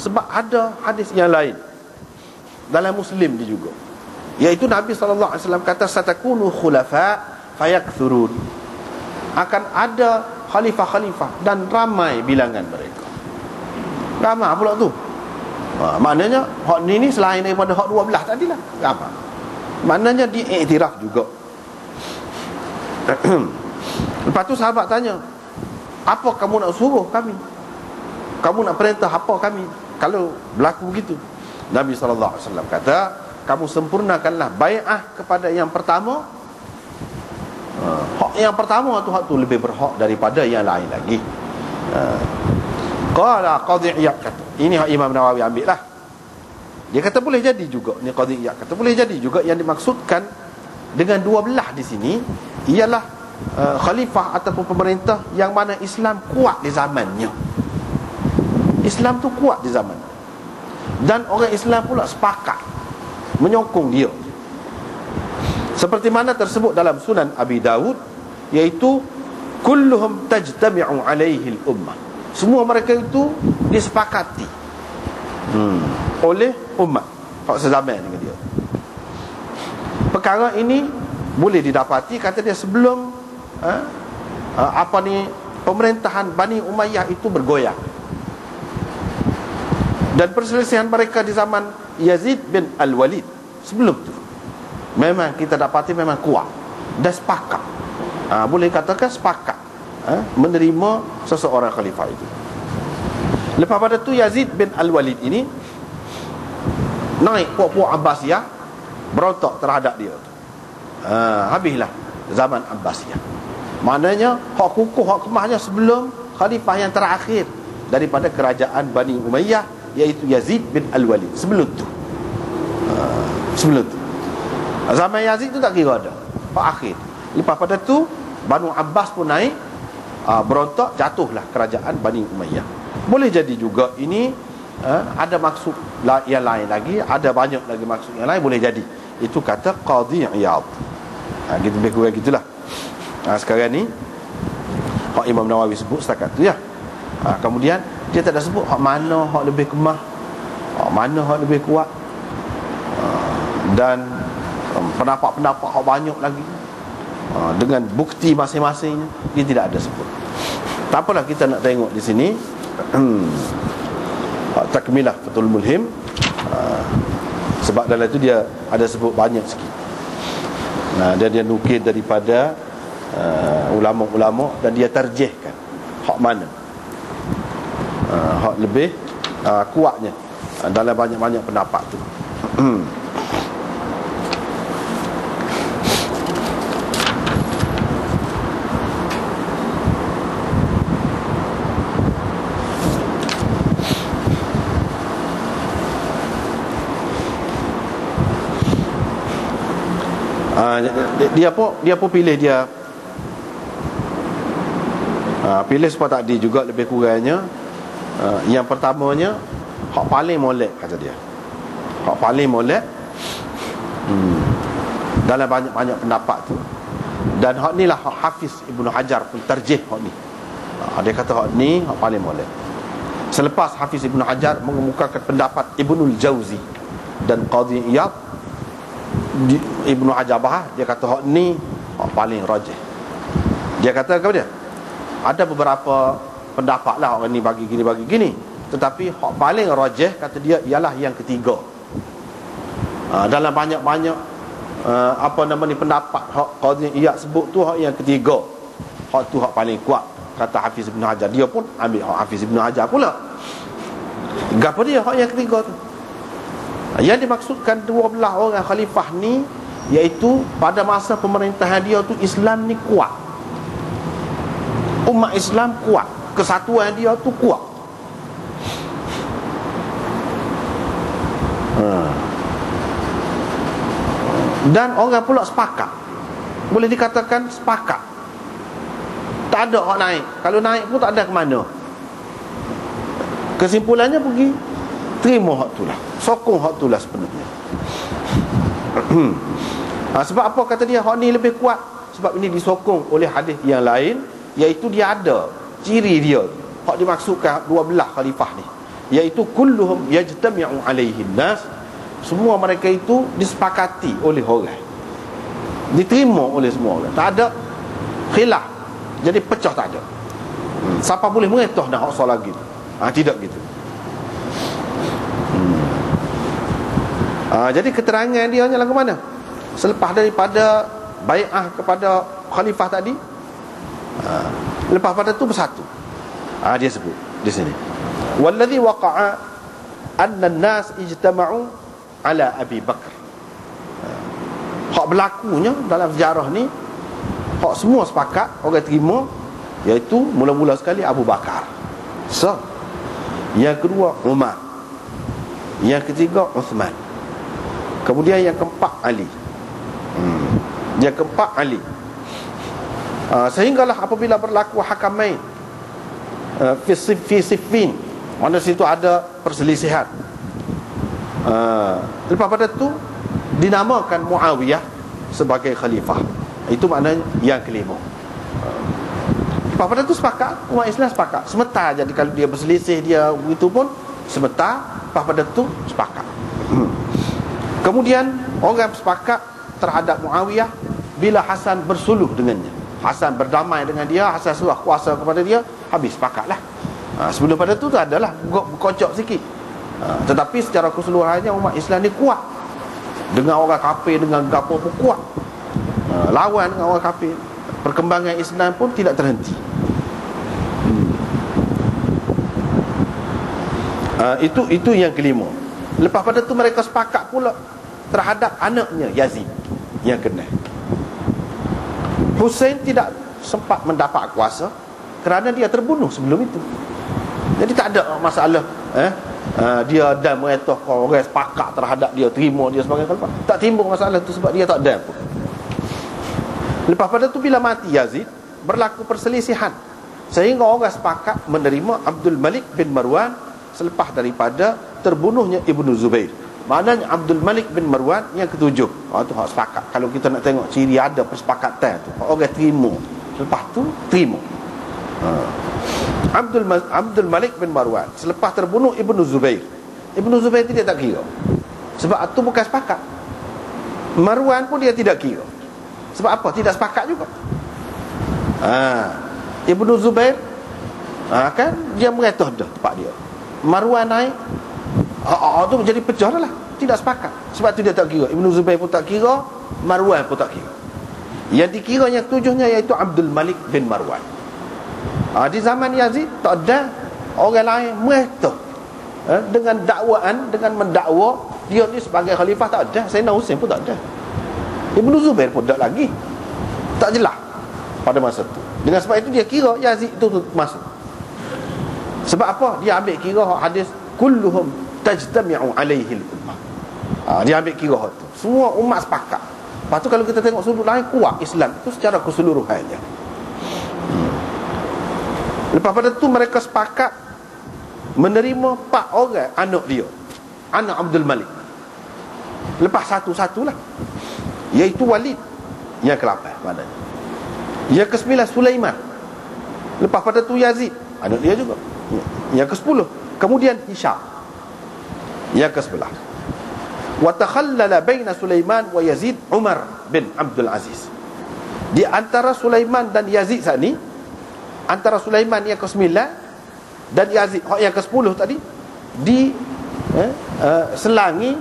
Sebab ada hadis yang lain dalam Muslim dia juga, iaitu Nabi SAW kata satakunu khulafa fayakthurun, akan ada khalifah-khalifah dan ramai bilangan mereka. Ramai pula tu. Maknanya hak ni selain daripada hak 12 tadilah, ramai. Maknanya diiktiraf juga. Lepas tu sahabat tanya, apa kamu nak suruh kami? Kamu nak perintah apa kami kalau berlaku begitu? Nabi SAW kata, kamu sempurnakanlah bai'ah kepada yang pertama. Hak yang pertama tu, hak tu lebih berhak daripada yang lain lagi. Qala Qadhi Iyad kata, ini hak Imam Nawawi ambil lah. Dia kata boleh jadi juga, ni Qadhi Iyad kata boleh jadi juga yang dimaksudkan dengan 12 di sini ialah khalifah ataupun pemerintah yang mana Islam kuat di zamannya. Islam tu kuat di zaman, dan orang Islam pula sepakat menyokong dia, seperti mana tersebut dalam Sunan Abi Dawud, iaitu kulluhum tajtami'u alaihi al-ummah, semua mereka itu disepakati oleh umat hak sezaman dengan dia. Perkara ini boleh didapati, kata dia, sebelum pemerintahan Bani Umayyah itu bergoyang, dan perselisihan mereka di zaman Yazid bin Al-Walid sebelum tu memang kita dapati memang kuat dan sepakat, boleh katakan sepakat menerima seseorang khalifah itu. Lepas pada tu Yazid bin Al-Walid ini naik puak-puak Abbasiyah, berontak terhadap dia. Habislah zaman Abbasiyah. Maknanya hak kukuh, hak kemahnya sebelum khalifah yang terakhir daripada kerajaan Bani Umayyah, iaitu Yazid bin Al-Walid. Sebelum tu zaman Yazid tu tak kira ada, hak akhir. Lepas pada tu Banu Abbas pun naik, berontak, jatuhlah kerajaan Bani Umayyah. Boleh jadi juga ini ada maksud yang lain lagi, ada banyak lagi maksud yang lain, boleh jadi. Itu kata Qadhi Iyad. Gitu, lebih kurang gitulah. Sekarang ni hak Imam Nawawi sebut setakat tu ya. Kemudian dia tak ada sebut hak mana hak lebih kemah, hak mana hak lebih kuat, dan pendapat-pendapat hak banyak lagi, dengan bukti masing-masingnya. Dia tidak ada sebut. Tak apalah, kita nak tengok di sini takmilah Fathul Mulhim, sebab dalam itu dia ada sebut banyak sikit. Dan dia nukil daripada ulama-ulama, dan dia tarjihkan hak mana hak lebih kuatnya dalam banyak-banyak pendapat tu. Dia pun pilih dia pilih sebab tadi juga lebih kurangnya. Yang pertamanya hak paling molek, kata dia, hak paling molek dalam banyak-banyak pendapat tu. Dan hak ni lah hak Hafiz Ibnu Hajar pun tarjih hak ni. Dia kata hak ni hak paling molek. Selepas Hafiz Ibnu Hajar mengemukakan pendapat Ibnul Jauzi dan Qadhi Iyad, Ibnu Hajar bahas, dia kata hak ni hak paling rajih. Dia kata kepada dia, ada beberapa pendapat lah orang ni bagi gini, tetapi hak paling rajih, kata dia, ialah yang ketiga. Dalam banyak-banyak pendapat hak Qadhi Iyad sebut tu, hak yang ketiga, hak tu hak paling kuat, kata Hafiz Ibnu Hajar. Dia pun ambil hak Hafiz Ibnu Hajar pula. Gapo dia hak yang ketiga tu? Yang dimaksudkan 12 orang khalifah ni, iaitu pada masa pemerintahan dia tu Islam ni kuat, umat Islam kuat, kesatuan dia tu kuat. Dan orang pula sepakat, boleh dikatakan sepakat, tak ada hak naik. Kalau naik pun tak ada ke mana. Kesimpulannya pergi terima hak tu lah, sokong hak tu lah sepenuhnya. Sebab apa kata dia hak ni lebih kuat? Sebab ini disokong oleh hadis yang lain, iaitu dia ada ciri dia, hak dimaksudkan 12 khalifah ni, iaitu kulluhum yajtami'u alaihi nas, semua mereka itu disepakati oleh orang, diterima oleh semua orang, tak ada khilaf, jadi pecah tak ada. Siapa boleh mengetah dah hak solat lagi? Tidak gitu. Jadi keterangan dia hanya lagu mana? Selepas daripada bai'ah kepada khalifah tadi, lepas pada tu bersatu. Dia sebut di sini, wallazi waqa'a anna an-nas ijtama'u ala Abi Bakar. Hak berlakunya dalam sejarah ni, hak semua sepakat, orang terima, iaitu mula-mula sekali Abu Bakar. Yang kedua Umar, yang ketiga Uthman, kemudian yang keempat Ali. Yang keempat Ali. Sehinggalah apabila berlaku hakamain fi Siffin, mana situ ada perselisihan, lepas pada tu dinamakan Muawiyah sebagai khalifah. Itu maknanya yang kelima. Lepas pada tu sepakat, umat Islam sepakat. Sementara jadi kalau dia berselisih, dia begitu pun sementara, lepas pada tu sepakat. Kemudian orang sepakat terhadap Muawiyah bila Hasan bersuluh dengannya. Hasan berdamai dengan dia, Hasan serah kuasa kepada dia, habis sepakatlah. Sebelum pada tu adalah berkocok sikit. Tetapi secara keseluruhannya umat Islam ni kuat. Dengan orang kafir, dengan gapo pun kuat. Lawan dengan orang kafir. Perkembangan Islam pun tidak terhenti. Itu yang kelima. Lepas pada tu mereka sepakat pula terhadap anaknya Yazid yang kena. Hussein tidak sempat mendapat kuasa kerana dia terbunuh sebelum itu. Jadi tak ada masalah dia dan mereka orang sepakat terhadap dia, terima dia sebagai khalifah. Tak timbul masalah tu sebab dia tak ada pun. Lepas pada tu bila mati Yazid, berlaku perselisihan sehingga orang sepakat menerima Abdul Malik bin Marwan selepas daripada terbunuhnya Ibnu Zubair. Maknanya Abdul Malik bin Marwan yang ketujuh. Itu hak sepakat. Kalau kita nak tengok ciri ada persepakatan tu, orang terima, lepas tu terima. Abdul Malik bin Marwan selepas terbunuh Ibnu Zubair. Ibnu Zubair dia tak kira, sebab itu bukan sepakat. Marwan pun dia tidak kira, sebab apa? Tidak sepakat juga. Ibnu Zubair kan dia mengetah dah tempat dia. Marwan naik, tu menjadi pecah dah lah. Tidak sepakat. Sebab tu dia tak kira. Ibnu Zubair pun tak kira, Marwan pun tak kira. Yang dikira yang ketujuhnya iaitu Abdul Malik bin Marwan. Di zaman Yazid tak ada orang lain mengetah dengan dakwaan, dengan mendakwa dia ni sebagai khalifah, tak ada. Sayyidina Husain pun tak ada. Ibnu Zubair pun tak lagi. Tak jelas pada masa tu. Dengan sebab itu dia kira Yazid itu masuk. Sebab apa? Dia ambil kira hadis kulluhum tajtami'u alaihi al-ummah. Dia ambil kira tu. Semua umat sepakat. Lepas tu kalau kita tengok sudut lain, kuat Islam itu secara keseluruhannya. Lepas pada tu mereka sepakat menerima 4 orang anak dia, anak Abdul Malik. Lepas satu-satulah, iaitu Walid yang ke-8 maknanya. Yang ke-9 Sulaiman. Lepas pada tu Yazid, anak dia juga. Yang ke-10 kemudian Hisham. Yang ke-11 wa takhallala baina Sulaiman wa Yazid Umar bin Abdul Aziz. Di antara Sulaiman dan Yazid saat ni, antara Sulaiman yang ke-9 dan Yazid yang ke-10 tadi, selangi,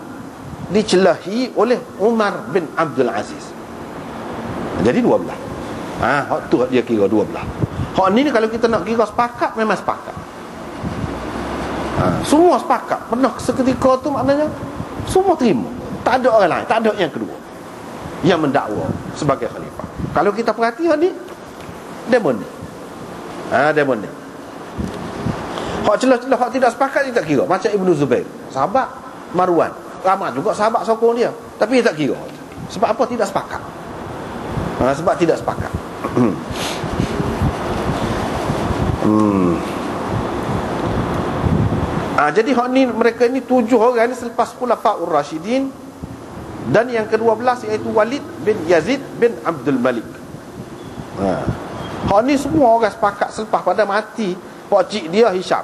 dicelahi oleh Umar bin Abdul Aziz. Jadi 12. Hak tu dia kira 12. Hak ni kalau kita nak kira sepakat, memang sepakat. Semua sepakat. Pernah seketika tu maknanya semua terima. Tak ada orang lain, tak ada yang kedua yang mendakwa sebagai khalifah. Kalau kita perhati ni, demon ni. Demon ni. Hak celah-celah, hak tidak sepakat dia tak kira. Macam Ibnu Zubair, sahabat Marwan, ramai juga sahabat sokong dia, tapi dia tak kira. Sebab apa? Tidak sepakat. Sebab tidak sepakat. Jadi hak ni, mereka ni 7 orang ni selepas Khulafaur Rasyidin. Dan yang ke-12 iaitu Walid bin Yazid bin Abdul Malik. Hak ni semua orang sepakat selepas pada mati pak cik dia Hisham.